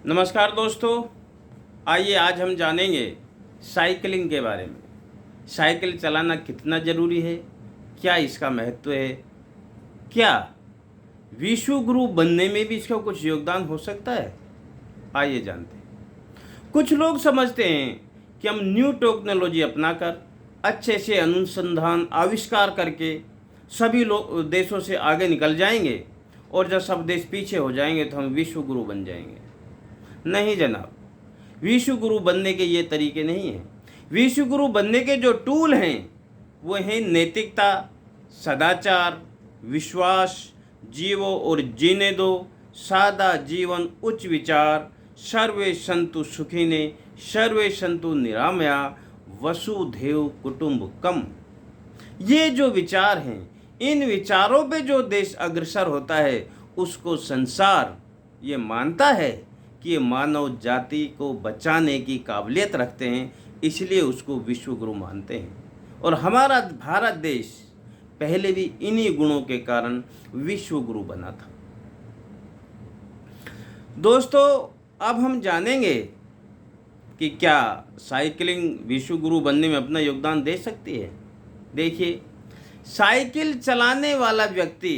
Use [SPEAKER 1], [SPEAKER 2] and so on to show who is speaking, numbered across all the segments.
[SPEAKER 1] नमस्कार दोस्तों, आइए आज हम जानेंगे साइकिलिंग के बारे में। साइकिल चलाना कितना ज़रूरी है, क्या इसका महत्व है, क्या विश्व गुरु बनने में भी इसका कुछ योगदान हो सकता है। आइए जानते हैं। कुछ लोग समझते हैं कि हम न्यू टेक्नोलॉजी अपनाकर अच्छे से अनुसंधान आविष्कार करके सभी लोग देशों से आगे निकल जाएंगे और जब सब देश पीछे हो जाएंगे तो हम विश्व गुरु बन जाएंगे। नहीं जनाब, विश्व गुरु बनने के ये तरीके नहीं हैं। विश्व गुरु बनने के जो टूल हैं वो हैं नैतिकता, सदाचार, विश्वास, जीवो और जीने दो, सादा जीवन, उच्च विचार, सर्वे संतु सुखिने, सर्वे संतु निरामया, वसुधैव कुटुंबकम। ये जो विचार हैं, इन विचारों पे जो देश अग्रसर होता है उसको संसार ये मानता है कि ये मानव जाति को बचाने की काबिलियत रखते हैं, इसलिए उसको विश्व गुरु मानते हैं। और हमारा भारत देश पहले भी इन्हीं गुणों के कारण विश्व गुरु बना था। दोस्तों, अब हम जानेंगे कि क्या साइकिलिंग विश्व गुरु बनने में अपना योगदान दे सकती है। देखिए, साइकिल चलाने वाला व्यक्ति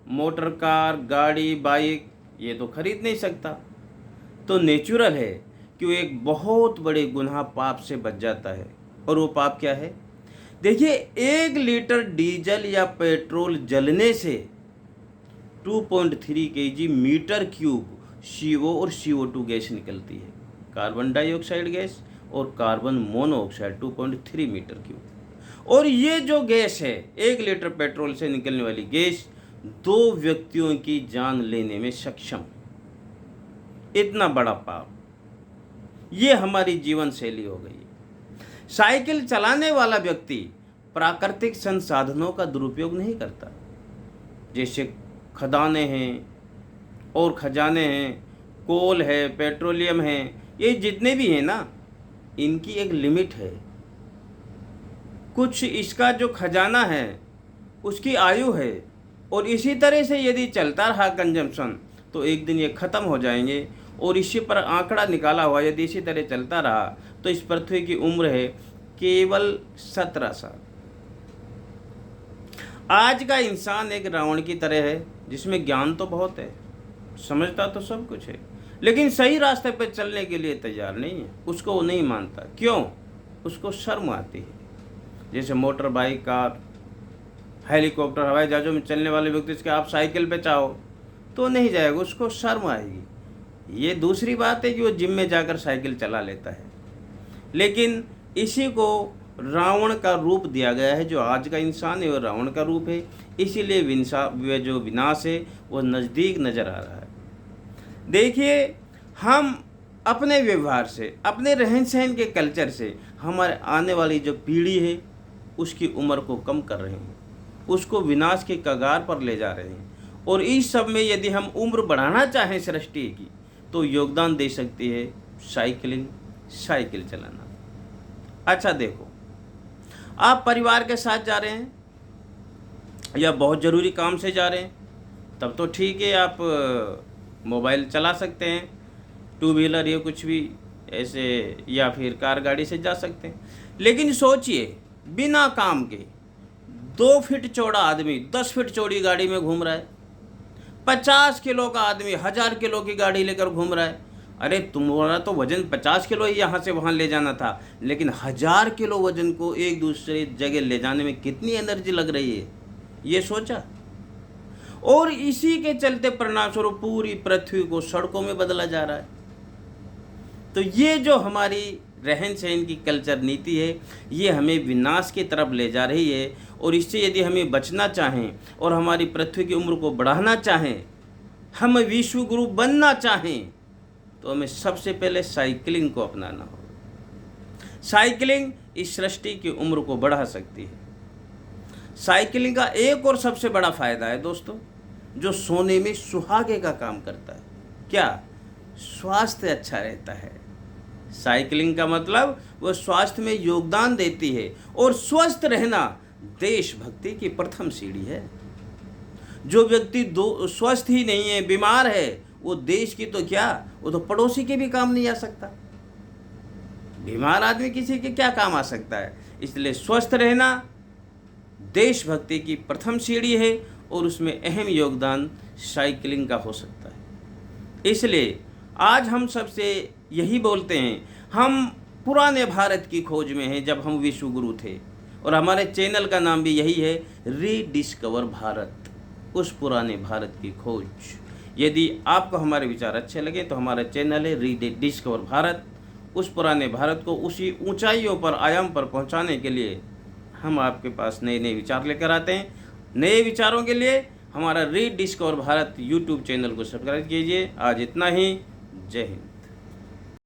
[SPEAKER 1] मोटर कार, गाड़ी, बाइक ये तो खरीद नहीं सकता, तो नेचुरल है कि वो एक बहुत बड़े गुनाह पाप से बच जाता है। और वो पाप क्या है? देखिए, 1 लीटर डीजल या पेट्रोल जलने से 2.3 kg मीटर क्यूब CO और CO2 गैस निकलती है, कार्बन डाइऑक्साइड गैस और कार्बन मोनोऑक्साइड 2.3 मीटर क्यूब। और ये जो गैस है, 1 लीटर पेट्रोल से निकलने वाली गैस 2 व्यक्तियों की जान लेने में सक्षम। इतना बड़ा पाप, ये हमारी जीवन शैली हो गई है। साइकिल चलाने वाला व्यक्ति प्राकृतिक संसाधनों का दुरुपयोग नहीं करता, जैसे खदानें हैं और खजाने हैं, कोल है, पेट्रोलियम है, ये जितने भी हैं ना, इनकी एक लिमिट है। कुछ इसका जो खजाना है उसकी आयु है, और इसी तरह से यदि चलता रहा कंजम्पशन तो एक दिन ये ख़त्म हो जाएंगे। और इसी पर आंकड़ा निकाला हुआ, यदि इसी तरह चलता रहा तो इस पृथ्वी की उम्र है केवल 17 साल। आज का इंसान एक रावण की तरह है, जिसमें ज्ञान तो बहुत है, समझता तो सब कुछ है, लेकिन सही रास्ते पर चलने के लिए तैयार नहीं है। उसको वो नहीं मानता। क्यों? उसको शर्म आती है। जैसे मोटर बाइक, कार, हेलीकॉप्टर, हवाई जहाज़ों में चलने वाले व्यक्ति से आप साइकिल पे चाहो तो नहीं जाएगा, उसको शर्म आएगी। ये दूसरी बात है कि वो जिम में जाकर साइकिल चला लेता है। लेकिन इसी को रावण का रूप दिया गया है। जो आज का इंसान है वो रावण का रूप है, इसीलिए जो विनाश है वो नज़दीक नज़र आ रहा है। देखिए, हम अपने व्यवहार से, अपने रहन सहन के कल्चर से हमारे आने वाली जो पीढ़ी है उसकी उम्र को कम कर रहे हैं, उसको विनाश के कगार पर ले जा रहे हैं। और इस सब में यदि हम उम्र बढ़ाना चाहें सृष्टि की, तो योगदान दे सकती है साइकिलिंग, साइकिल चलाना। अच्छा देखो, आप परिवार के साथ जा रहे हैं या बहुत ज़रूरी काम से जा रहे हैं, तब तो ठीक है, आप मोबाइल चला सकते हैं, 2 व्हीलर या कुछ भी ऐसे, या फिर कार गाड़ी से जा सकते हैं। लेकिन सोचिए, बिना काम के 2 फीट चौड़ा आदमी 10 फीट चौड़ी गाड़ी में घूम रहा है, 50 किलो का आदमी 1000 किलो की गाड़ी लेकर घूम रहा है। अरे तुम्हारा तो वजन 50 किलो ही यहाँ से वहाँ ले जाना था, लेकिन 1000 किलो वजन को एक दूसरे जगह ले जाने में कितनी एनर्जी लग रही है, ये सोचा? और इसी के चलते परिणामस्वरूप पूरी पृथ्वी को सड़कों में बदला जा रहा है। तो ये जो हमारी रहन सहन की कल्चर नीति है, ये हमें विनाश की तरफ ले जा रही है। और इससे यदि हमें बचना चाहें और हमारी पृथ्वी की उम्र को बढ़ाना चाहें, हम विश्व गुरु बनना चाहें, तो हमें सबसे पहले साइकिलिंग को अपनाना होगा। साइकिलिंग इस सृष्टि की उम्र को बढ़ा सकती है। साइकिलिंग का एक और सबसे बड़ा फायदा है दोस्तों, जो सोने में सुहागे का काम करता है। क्या? स्वास्थ्य अच्छा रहता है। साइकिलिंग का मतलब वो स्वास्थ्य में योगदान देती है, और स्वस्थ रहना देशभक्ति की प्रथम सीढ़ी है। जो व्यक्ति स्वस्थ ही नहीं है, बीमार है, वो देश की तो क्या, वो तो पड़ोसी के भी काम नहीं आ सकता। बीमार आदमी किसी के क्या काम आ सकता है। इसलिए स्वस्थ रहना देशभक्ति की प्रथम सीढ़ी है और उसमें अहम योगदान साइकिलिंग का हो सकता है। इसलिए आज हम सबसे यही बोलते हैं, हम पुराने भारत की खोज में हैं जब हम विश्व गुरु थे, और हमारे चैनल का नाम भी यही है, रीडिस्कवर भारत, उस पुराने भारत की खोज। यदि आपको हमारे विचार अच्छे लगे तो हमारा चैनल है रीडिस्कवर भारत। उस पुराने भारत को उसी ऊंचाइयों पर, आयाम पर पहुंचाने के लिए हम आपके पास नए नए विचार लेकर आते हैं। नए विचारों के लिए हमारा रीडिस्कवर भारत यूट्यूब चैनल को सब्सक्राइब कीजिए। आज इतना ही। जय हिंद।